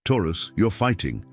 Taurus, you're fighting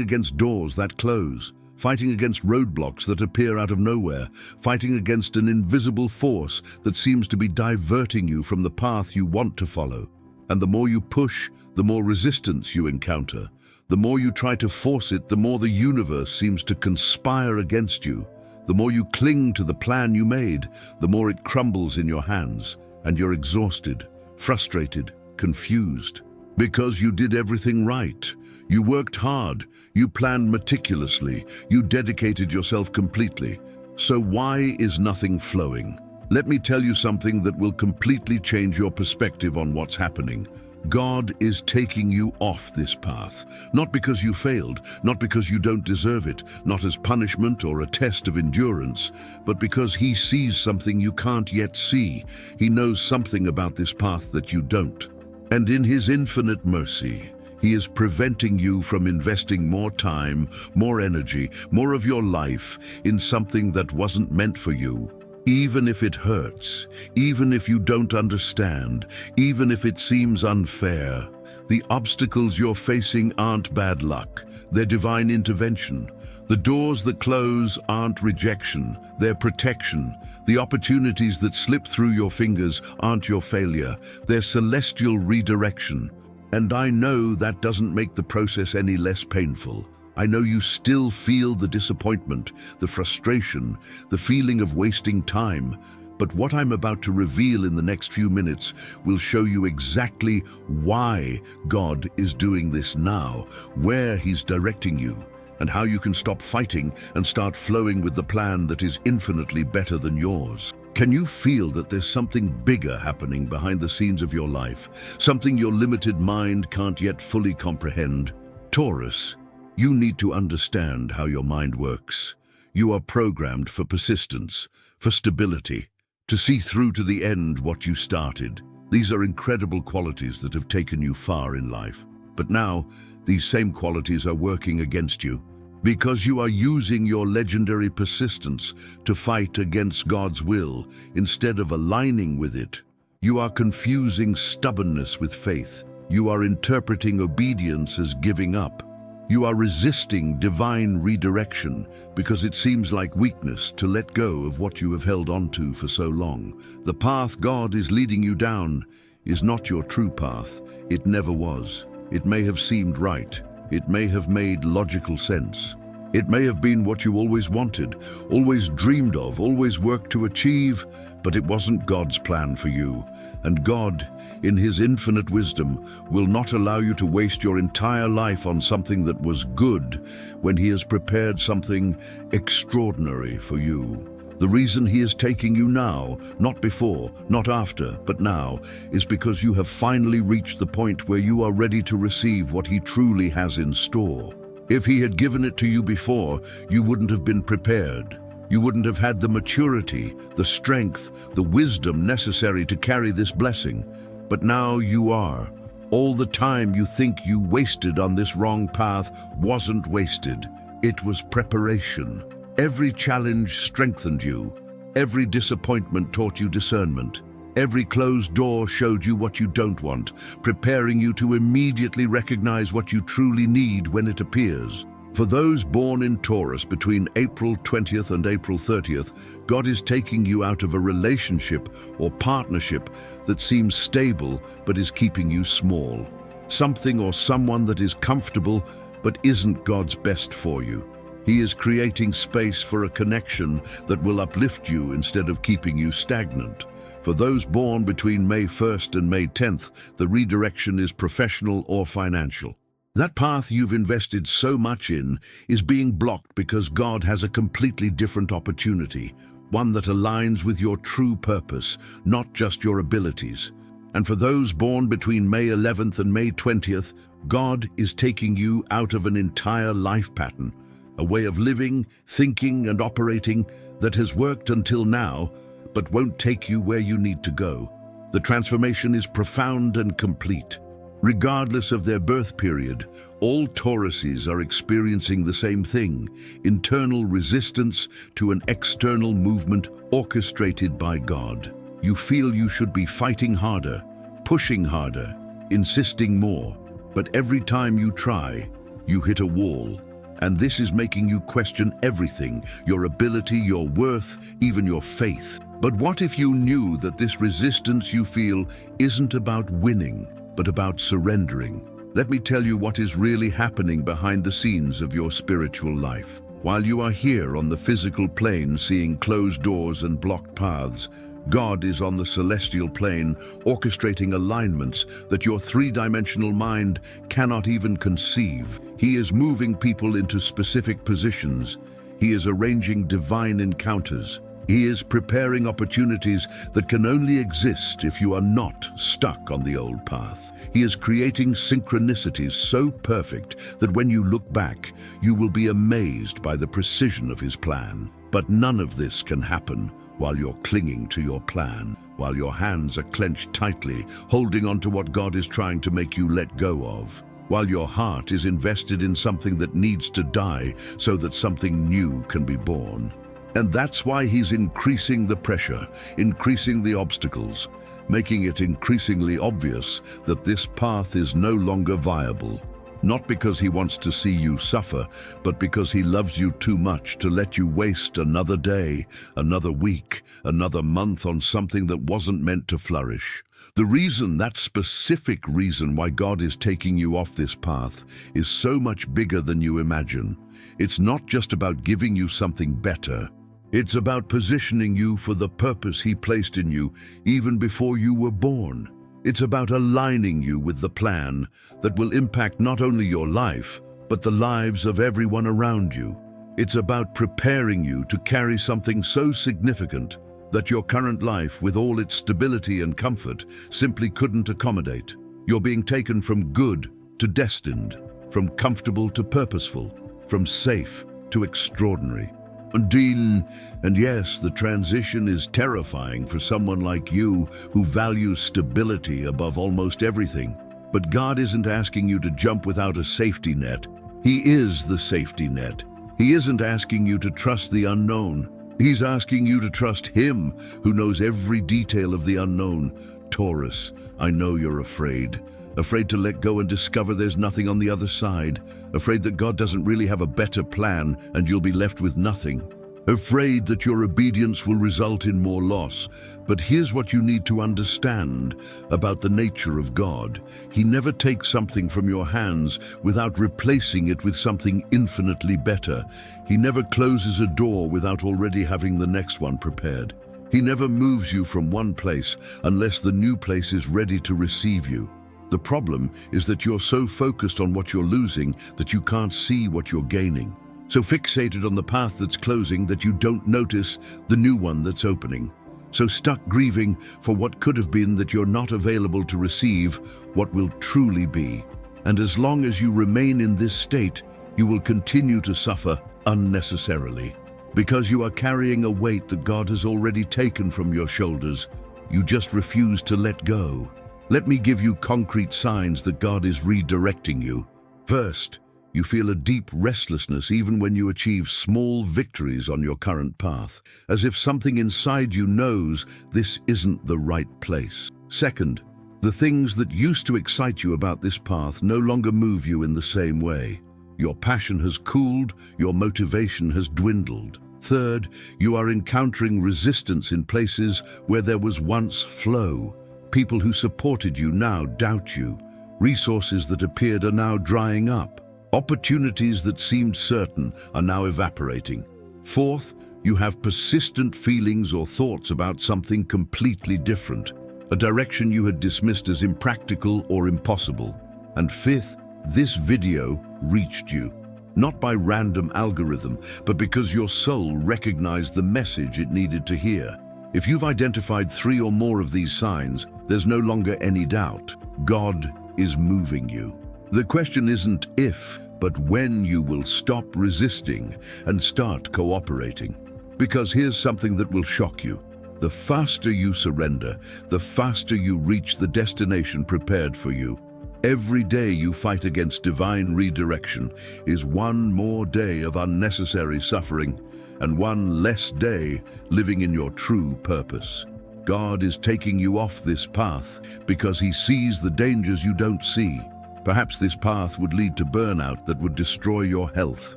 against doors that close, fighting against roadblocks that appear out of nowhere, fighting against an invisible force that seems to be diverting you from the path you want to follow. And the more you push, the more resistance you encounter. The more you try to force it, the more the universe seems to conspire against you. The more you cling to the plan you made, the more it crumbles in your hands, and you're exhausted, frustrated, confused. Because you did everything right. You worked hard, you planned meticulously, you dedicated yourself completely. So why is nothing flowing? Let me tell you something that will completely change your perspective on what's happening. God is taking you off this path, not because you failed, not because you don't deserve it, not as punishment or a test of endurance, but because He sees something you can't yet see. He knows something about this path that you don't. And in His infinite mercy, He is preventing you from investing more time, more energy, more of your life in something that wasn't meant for you. Even if it hurts, even if you don't understand, even if it seems unfair, the obstacles you're facing aren't bad luck, they're divine intervention. The doors that close aren't rejection, they're protection. The opportunities that slip through your fingers aren't your failure, they're celestial redirection. And I know that doesn't make the process any less painful. I know you still feel the disappointment, the frustration, the feeling of wasting time. But what I'm about to reveal in the next few minutes will show you exactly why God is doing this now, where He's directing you, and how you can stop fighting and start flowing with the plan that is infinitely better than yours. Can you feel that there's something bigger happening behind the scenes of your life, something your limited mind can't yet fully comprehend? Taurus, you need to understand how your mind works. You are programmed for persistence, for stability, to see through to the end what you started. These are incredible qualities that have taken you far in life. But now, these same qualities are working against you, because you are using your legendary persistence to fight against God's will instead of aligning with it. You are confusing stubbornness with faith. You are interpreting obedience as giving up. You are resisting divine redirection because it seems like weakness to let go of what you have held on to for so long. The path God is leading you down is not your true path. It never was. It may have seemed right. It may have made logical sense. It may have been what you always wanted, always dreamed of, always worked to achieve, but it wasn't God's plan for you. And God, in His infinite wisdom, will not allow you to waste your entire life on something that was good when He has prepared something extraordinary for you. The reason He is taking you now, not before, not after, but now, is because you have finally reached the point where you are ready to receive what He truly has in store. If He had given it to you before, you wouldn't have been prepared. You wouldn't have had the maturity, the strength, the wisdom necessary to carry this blessing. But now you are. All the time you think you wasted on this wrong path wasn't wasted. It was preparation. Every challenge strengthened you. Every disappointment taught you discernment. Every closed door showed you what you don't want, preparing you to immediately recognize what you truly need when it appears. For those born in Taurus between April 20th and April 30th, God is taking you out of a relationship or partnership that seems stable but is keeping you small. Something or someone that is comfortable but isn't God's best for you. He is creating space for a connection that will uplift you instead of keeping you stagnant. For those born between May 1st and May 10th, the redirection is professional or financial. That path you've invested so much in is being blocked because God has a completely different opportunity, one that aligns with your true purpose, not just your abilities. And for those born between May 11th and May 20th, God is taking you out of an entire life pattern, a way of living, thinking, and operating that has worked until now, but won't take you where you need to go. The transformation is profound and complete. Regardless of their birth period, all Tauruses are experiencing the same thing: internal resistance to an external movement orchestrated by God. You feel you should be fighting harder, pushing harder, insisting more. But every time you try, you hit a wall. And this is making you question everything, your ability, your worth, even your faith. But what if you knew that this resistance you feel isn't about winning, but about surrendering? Let me tell you what is really happening behind the scenes of your spiritual life. While you are here on the physical plane seeing closed doors and blocked paths, God is on the celestial plane orchestrating alignments that your three-dimensional mind cannot even conceive. He is moving people into specific positions. He is arranging divine encounters. He is preparing opportunities that can only exist if you are not stuck on the old path. He is creating synchronicities so perfect that when you look back, you will be amazed by the precision of his plan. But none of this can happen while you're clinging to your plan, while your hands are clenched tightly, holding on to what God is trying to make you let go of, while your heart is invested in something that needs to die so that something new can be born. And that's why he's increasing the pressure, increasing the obstacles, making it increasingly obvious that this path is no longer viable. Not because he wants to see you suffer, but because he loves you too much to let you waste another day, another week, another month on something that wasn't meant to flourish. That specific reason why God is taking you off this path is so much bigger than you imagine. It's not just about giving you something better. It's about positioning you for the purpose he placed in you even before you were born. It's about aligning you with the plan that will impact not only your life, but the lives of everyone around you. It's about preparing you to carry something so significant that your current life, with all its stability and comfort, simply couldn't accommodate. You're being taken from good to destined, from comfortable to purposeful, from safe to extraordinary. And yes, the transition is terrifying for someone like you who values stability above almost everything. But God isn't asking you to jump without a safety net. He is the safety net. He isn't asking you to trust the unknown. He's asking you to trust him who knows every detail of the unknown. Taurus, I know you're afraid. Afraid to let go and discover there's nothing on the other side. Afraid that God doesn't really have a better plan and you'll be left with nothing. Afraid that your obedience will result in more loss. But here's what you need to understand about the nature of God. He never takes something from your hands without replacing it with something infinitely better. He never closes a door without already having the next one prepared. He never moves you from one place unless the new place is ready to receive you. The problem is that you're so focused on what you're losing that you can't see what you're gaining. So fixated on the path that's closing that you don't notice the new one that's opening. So stuck grieving for what could have been that you're not available to receive what will truly be. And as long as you remain in this state, you will continue to suffer unnecessarily. Because you are carrying a weight that God has already taken from your shoulders, you just refuse to let go. Let me give you concrete signs that God is redirecting you. First, you feel a deep restlessness even when you achieve small victories on your current path, as if something inside you knows this isn't the right place. Second, the things that used to excite you about this path no longer move you in the same way. Your passion has cooled, your motivation has dwindled. Third, you are encountering resistance in places where there was once flow. People who supported you now doubt you. Resources that appeared are now drying up. Opportunities that seemed certain are now evaporating. Fourth, you have persistent feelings or thoughts about something completely different, a direction you had dismissed as impractical or impossible. And fifth, this video reached you, not by random algorithm, but because your soul recognized the message it needed to hear. If you've identified 3 or more of these signs, there's no longer any doubt. God is moving you. The question isn't if, but when you will stop resisting and start cooperating. Because here's something that will shock you. The faster you surrender, the faster you reach the destination prepared for you. Every day you fight against divine redirection is one more day of unnecessary suffering and one less day living in your true purpose. God is taking you off this path because he sees the dangers you don't see. Perhaps this path would lead to burnout that would destroy your health.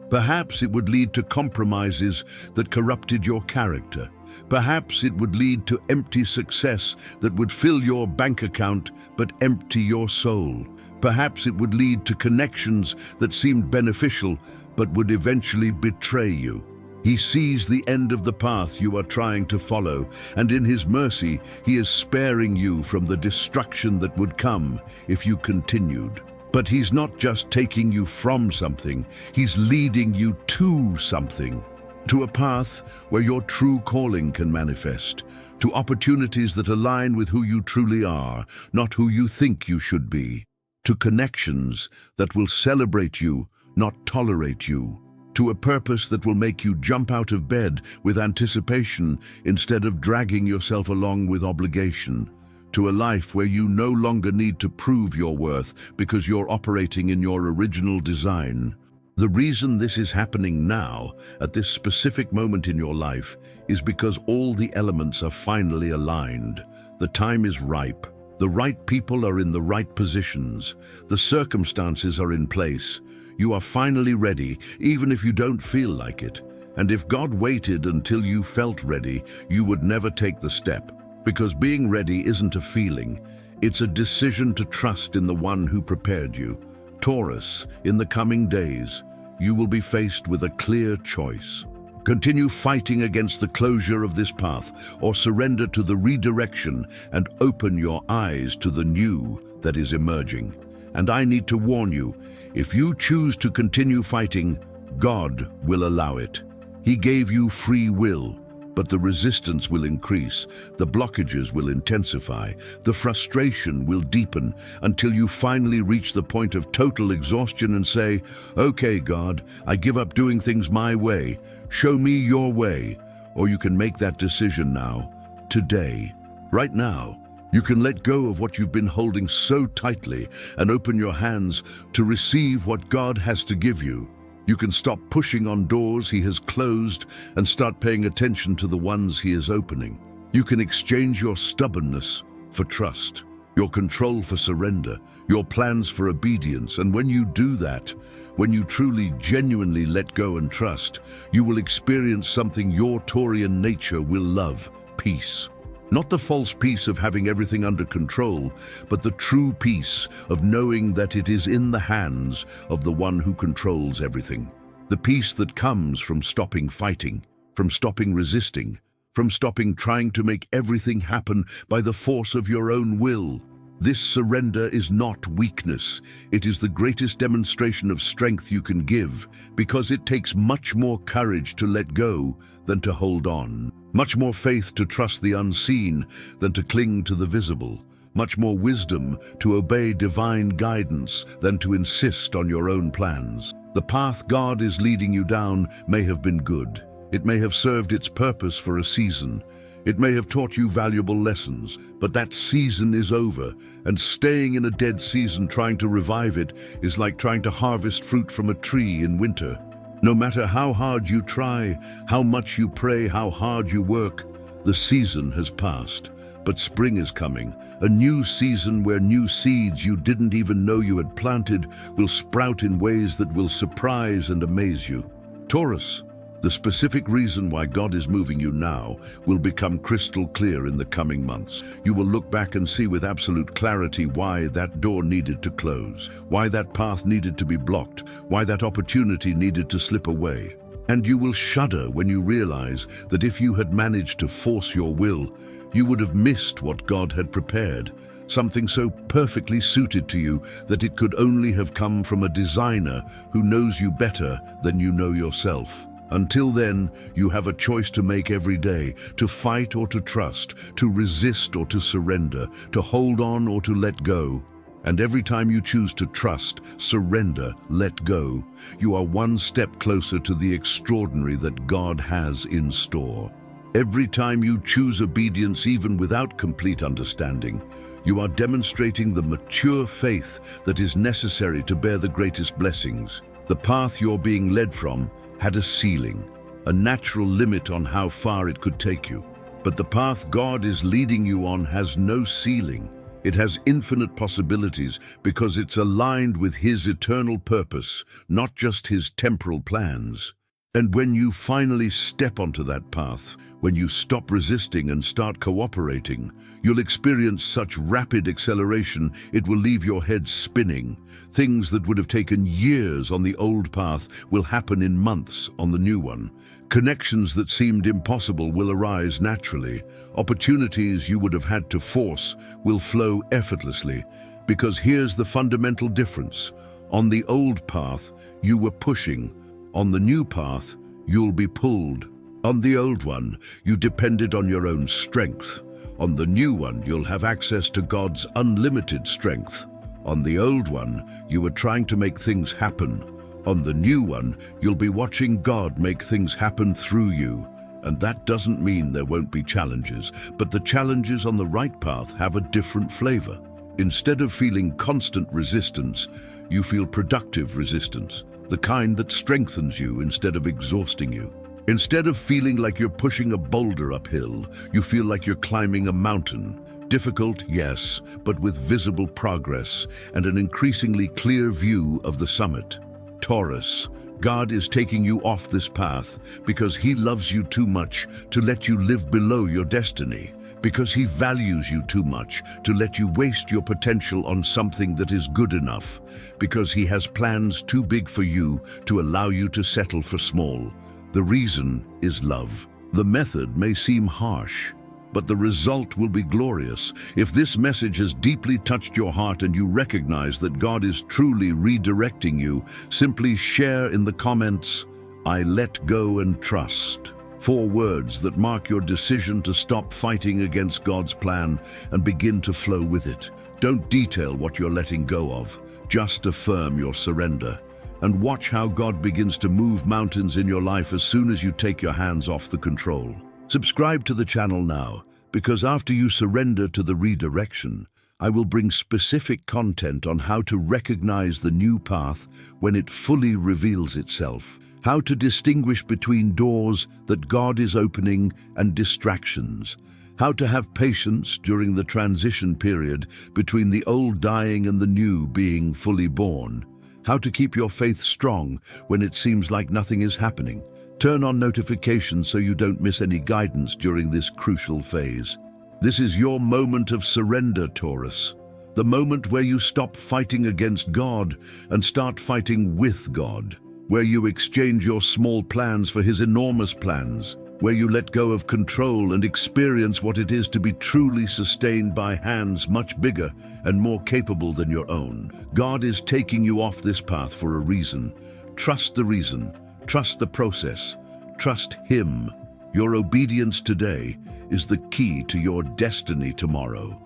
Perhaps it would lead to compromises that corrupted your character. Perhaps it would lead to empty success that would fill your bank account but empty your soul. Perhaps it would lead to connections that seemed beneficial but would eventually betray you. He sees the end of the path you are trying to follow, and in His mercy, He is sparing you from the destruction that would come if you continued. But He's not just taking you from something, He's leading you to something. To a path where your true calling can manifest. To opportunities that align with who you truly are, not who you think you should be. To connections that will celebrate you, not tolerate you. To a purpose that will make you jump out of bed with anticipation instead of dragging yourself along with obligation. To a life where you no longer need to prove your worth because you're operating in your original design. The reason this is happening now, at this specific moment in your life, is because all the elements are finally aligned. The time is ripe. The right people are in the right positions. The circumstances are in place. You are finally ready, even if you don't feel like it. And if God waited until you felt ready, you would never take the step. Because being ready isn't a feeling. It's a decision to trust in the one who prepared you. Taurus, in the coming days, you will be faced with a clear choice. Continue fighting against the closure of this path, or surrender to the redirection and open your eyes to the new that is emerging. And I need to warn you, if you choose to continue fighting, God will allow it. He gave you free will, but the resistance will increase, the blockages will intensify, the frustration will deepen until you finally reach the point of total exhaustion and say, "Okay, God, I give up doing things my way. Show me your way." Or you can make that decision now, today, right now. You can let go of what you've been holding so tightly and open your hands to receive what God has to give you. You can stop pushing on doors He has closed and start paying attention to the ones He is opening. You can exchange your stubbornness for trust, your control for surrender, your plans for obedience. And when you do that, when you truly, genuinely let go and trust, you will experience something your Taurian nature will love: peace. Not the false peace of having everything under control, but the true peace of knowing that it is in the hands of the one who controls everything. The peace that comes from stopping fighting, from stopping resisting, from stopping trying to make everything happen by the force of your own will. This surrender is not weakness. It is the greatest demonstration of strength you can give, because it takes much more courage to let go than to hold on. Much more faith to trust the unseen than to cling to the visible. Much more wisdom to obey divine guidance than to insist on your own plans. The path God is leading you down may have been good. It may have served its purpose for a season. It may have taught you valuable lessons, but that season is over, and staying in a dead season trying to revive it is like trying to harvest fruit from a tree in winter. No matter how hard you try, how much you pray, how hard you work, the season has passed. But spring is coming, a new season where new seeds you didn't even know you had planted will sprout in ways that will surprise and amaze you. Taurus, the specific reason why God is moving you now will become crystal clear in the coming months. You will look back and see with absolute clarity why that door needed to close, why that path needed to be blocked, why that opportunity needed to slip away. And you will shudder when you realize that if you had managed to force your will, you would have missed what God had prepared, something so perfectly suited to you that it could only have come from a designer who knows you better than you know yourself. Until then, you have a choice to make every day, to fight or to trust, to resist or to surrender, to hold on or to let go. And every time you choose to trust, surrender, let go, you are one step closer to the extraordinary that God has in store. Every time you choose obedience, even without complete understanding, you are demonstrating the mature faith that is necessary to bear the greatest blessings. The path you're being led from had a ceiling, a natural limit on how far it could take you. But the path God is leading you on has no ceiling. It has infinite possibilities because it's aligned with His eternal purpose, not just His temporal plans. And when you finally step onto that path, when you stop resisting and start cooperating, you'll experience such rapid acceleration it will leave your head spinning. Things that would have taken years on the old path will happen in months on the new one. Connections that seemed impossible will arise naturally. Opportunities you would have had to force will flow effortlessly. Because here's the fundamental difference. On the old path, you were pushing. On the new path, you'll be pulled. On the old one, you depended on your own strength. On the new one, you'll have access to God's unlimited strength. On the old one, you were trying to make things happen. On the new one, you'll be watching God make things happen through you. And that doesn't mean there won't be challenges, but the challenges on the right path have a different flavor. Instead of feeling constant resistance, you feel productive resistance. The kind that strengthens you instead of exhausting you. Instead of feeling like you're pushing a boulder uphill, you feel like you're climbing a mountain. Difficult, yes, but with visible progress and an increasingly clear view of the summit. Taurus, God is taking you off this path because He loves you too much to let you live below your destiny. Because He values you too much to let you waste your potential on something that is good enough. Because He has plans too big for you to allow you to settle for small. The reason is love. The method may seem harsh, but the result will be glorious. If this message has deeply touched your heart and you recognize that God is truly redirecting you, simply share in the comments, "I let go and trust." 4 words that mark your decision to stop fighting against God's plan and begin to flow with it. Don't detail what you're letting go of, just affirm your surrender. And watch how God begins to move mountains in your life as soon as you take your hands off the control. Subscribe to the channel now, because after you surrender to the redirection, I will bring specific content on how to recognize the new path when it fully reveals itself. How to distinguish between doors that God is opening and distractions. How to have patience during the transition period between the old dying and the new being fully born. How to keep your faith strong when it seems like nothing is happening. Turn on notifications so you don't miss any guidance during this crucial phase. This is your moment of surrender, Taurus. The moment where you stop fighting against God and start fighting with God. Where you exchange your small plans for His enormous plans, where you let go of control and experience what it is to be truly sustained by hands much bigger and more capable than your own. God is taking you off this path for a reason. Trust the reason, trust the process, trust Him. Your obedience today is the key to your destiny tomorrow.